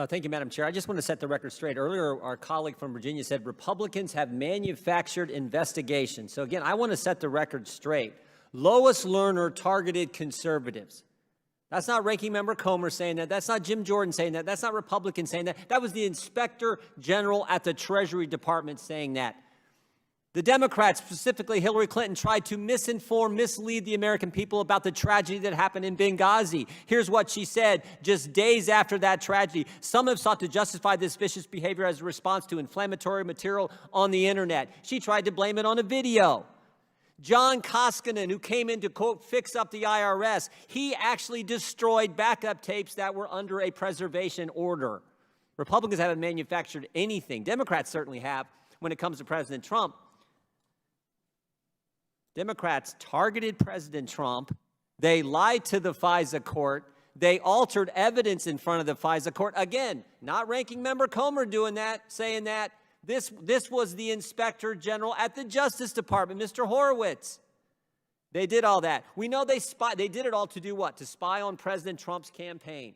Thank you, Madam Chair. I just want to set the record straight. Earlier, our colleague from Virginia said Republicans have manufactured investigations. So again, I want to set the record straight. Lois Lerner targeted conservatives. That's not Ranking Member Comer saying that. That's not Jim Jordan saying that. That's not Republicans saying that. That was the Inspector General at the Treasury Department saying that. The Democrats, specifically Hillary Clinton, tried to misinform, mislead the American people about the tragedy that happened in Benghazi. Here's what she said just days after that tragedy. Some have sought to justify this vicious behavior as a response to inflammatory material on the internet. She tried to blame it on a video. John Koskinen, who came in to, quote, fix up the IRS, he actually destroyed backup tapes that were under a preservation order. Republicans haven't manufactured anything. Democrats certainly have when it comes to President Trump. Democrats targeted President Trump. They lied to the FISA court. They altered evidence in front of the FISA court. Again, not Ranking Member Comer doing that, saying that. This was the Inspector General at the Justice Department, Mr. Horowitz. They did all that. We know they did it all to do what? To spy on President Trump's campaign.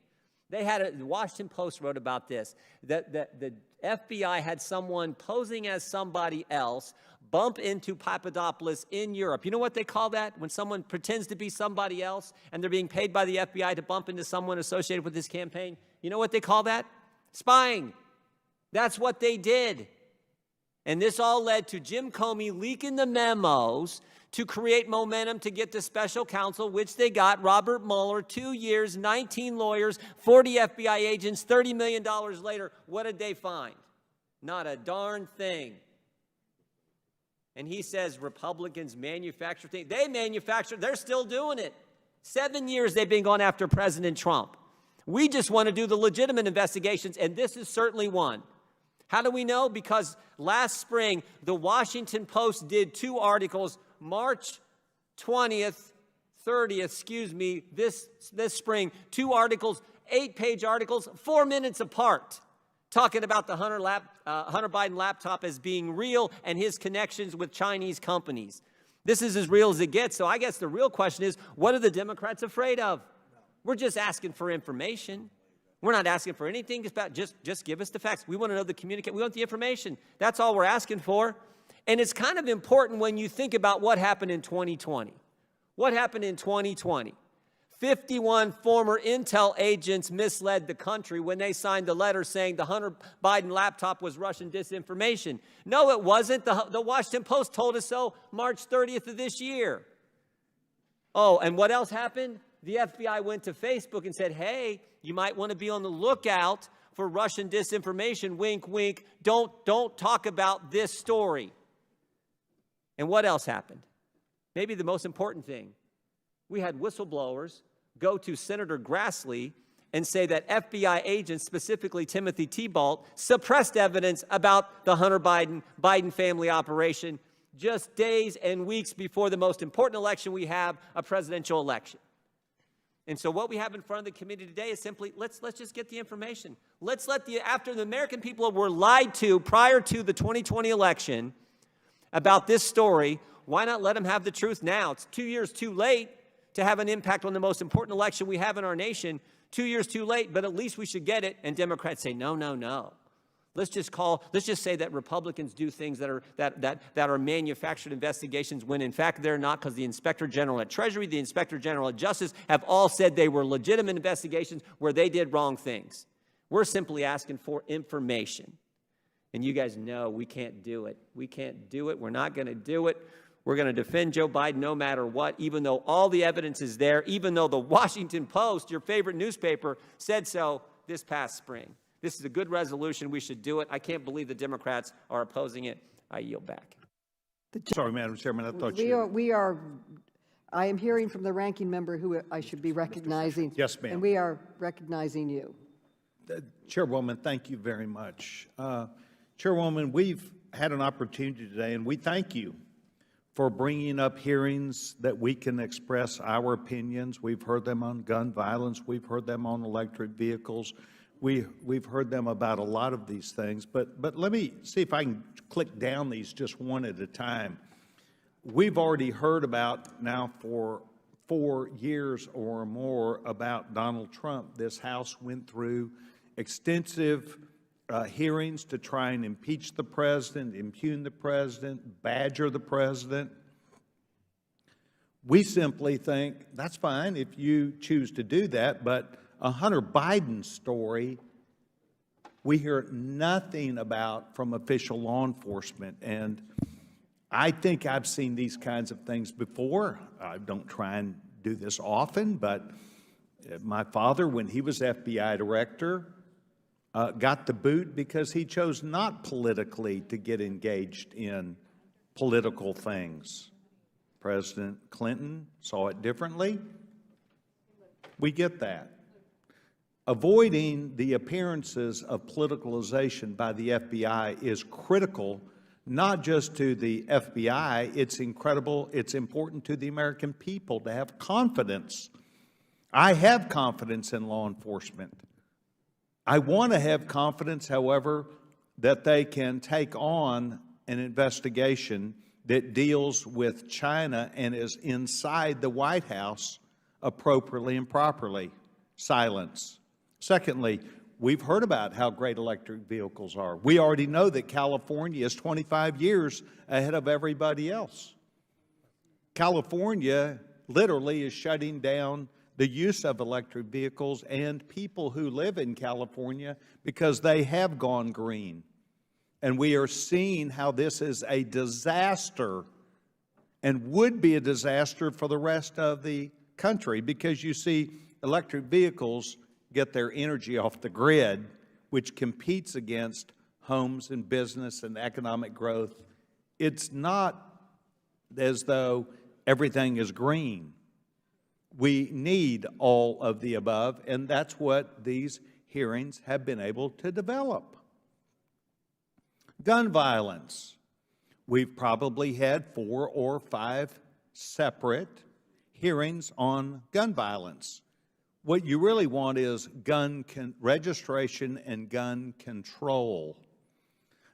The Washington Post wrote about this, that the FBI had someone posing as somebody else bump into Papadopoulos in Europe. You know what they call that? When someone pretends to be somebody else and they're being paid by the FBI to bump into someone associated with this campaign. You know what they call that? Spying. That's what they did. And this all led to Jim Comey leaking the memos to create momentum to get the special counsel, which they got, Robert Mueller, 2 years, 19 lawyers, 40 FBI agents, $30 million later. What did they find? Not a darn thing. And he says Republicans manufacture things. They manufacture, they're still doing it. 7 years they've been going after President Trump. We just want to do the legitimate investigations, and this is certainly one. How do we know? Because last spring, the Washington Post did 2 articles, March 20th, 30th, this spring, 2 articles, 8-page articles, 4 minutes apart, talking about the Hunter Biden laptop as being real and his connections with Chinese companies. This is as real as it gets. So I guess the real question is, what are the Democrats afraid of? We're just asking for information. We're not asking for anything. Just give us the facts. We want to know the communicate. We want the information. That's all we're asking for. And it's kind of important when you think about what happened in 2020. What happened in 2020? 51 former Intel agents misled the country when they signed the letter saying the Hunter Biden laptop was Russian disinformation. No, it wasn't. The Washington Post told us so March 30th of this year. Oh, and what else happened? The FBI went to Facebook and said, hey, you might want to be on the lookout for Russian disinformation. Wink, wink. Don't talk about this story. And what else happened? Maybe the most important thing. We had whistleblowers go to Senator Grassley and say that FBI agents, specifically Timothy Thibault, suppressed evidence about the Hunter Biden family operation just days and weeks before the most important election we have, a presidential election. And so what we have in front of the committee today is simply, let's just get the information. Let's let after the American people were lied to prior to the 2020 election about this story, why not let them have the truth now? It's 2 years too late to have an impact on the most important election we have in our nation. 2 years too late, but at least we should get it. And Democrats say, no, no, no. Let's just say that Republicans do things that are manufactured investigations when in fact they're not, because the Inspector General at Treasury, the Inspector General at Justice have all said they were legitimate investigations where they did wrong things. We're simply asking for information. And you guys know we can't do it. We can't do it. We're not going to do it. We're going to defend Joe Biden no matter what, even though all the evidence is there, even though the Washington Post, your favorite newspaper, said so this past spring. This is a good resolution. We should do it. I can't believe the Democrats are opposing it. I yield back. Sorry, Madam Chairman, I thought I am hearing from the ranking member who I should be recognizing. Yes, ma'am. And we are recognizing you. Chairwoman, thank you very much. Chairwoman, we've had an opportunity today, and we thank you for bringing up hearings that we can express our opinions. We've heard them on gun violence. We've heard them on electric vehicles. We've heard them about a lot of these things, but let me see if I can click down these just one at a time. We've already heard about now for 4 years or more about Donald Trump. This House went through extensive hearings to try and impeach the president, impugn the president, badger the president. We simply think that's fine if you choose to do that, but a Hunter Biden story we hear nothing about from official law enforcement. And I think I've seen these kinds of things before. I don't try and do this often, but my father, when he was FBI director, got the boot because he chose not politically to get engaged in political things. President Clinton saw it differently. We get that. Avoiding the appearances of politicalization by the FBI is critical, not just to the FBI. It's important to the American people to have confidence. I have confidence in law enforcement. I want to have confidence, however, that they can take on an investigation that deals with China and is inside the White House appropriately and properly. Silence. Secondly, we've heard about how great electric vehicles are. We already know that California is 25 years ahead of everybody else. California literally is shutting down the use of electric vehicles and people who live in California because they have gone green. And we are seeing how this is a disaster and would be a disaster for the rest of the country, because you see electric vehicles get their energy off the grid, which competes against homes and business and economic growth. It's not as though everything is green. We need all of the above, and that's what these hearings have been able to develop. Gun violence. We've probably had 4 or 5 separate hearings on gun violence. What you really want is gun registration and gun control.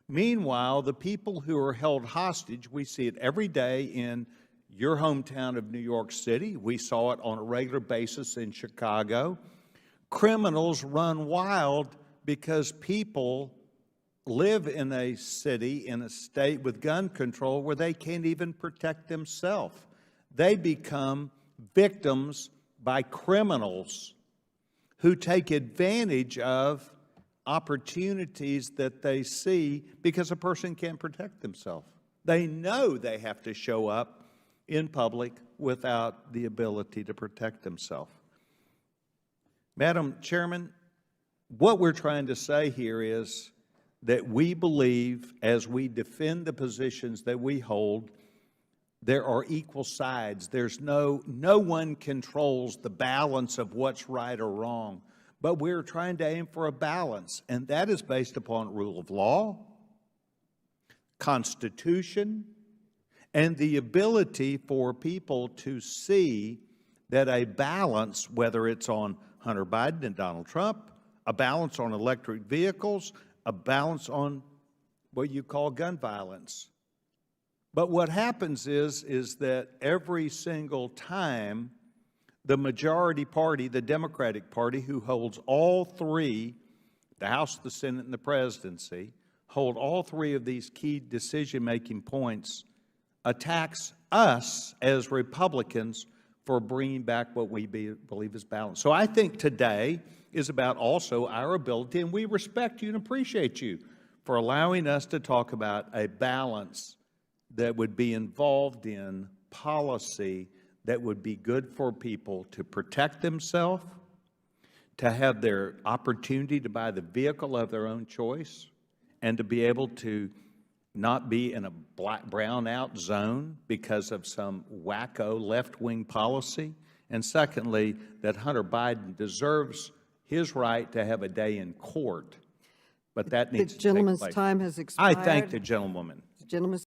Meanwhile, the people who are held hostage, we see it every day in your hometown of New York City. We saw it on a regular basis in Chicago. Criminals run wild because people live in a city, in a state with gun control where they can't even protect themselves. They become victims by criminals who take advantage of opportunities that they see because a person can't protect themselves. They know they have to show up in public without the ability to protect themselves. Madam Chairman, what we're trying to say here is that we believe, as we defend the positions that we hold, there are equal sides. There's no one controls the balance of what's right or wrong, but we're trying to aim for a balance, and that is based upon rule of law, Constitution, and the ability for people to see that a balance, whether it's on Hunter Biden and Donald Trump, a balance on electric vehicles, a balance on what you call gun violence. But what happens is that every single time the majority party, the Democratic Party, who holds all 3, the House, the Senate, and the presidency, hold all 3 of these key decision-making points, attacks us as Republicans for bringing back what we believe is balance. So I think today is about also our ability, and we respect you and appreciate you for allowing us to talk about a balance that would be involved in policy that would be good for people to protect themselves, to have their opportunity to buy the vehicle of their own choice, and to be able to not be in a brown-out zone because of some wacko left-wing policy. And secondly, that Hunter Biden deserves his right to have a day in court, but that needs to take place. The gentleman's time has expired. I thank the gentlewoman. The gentleman's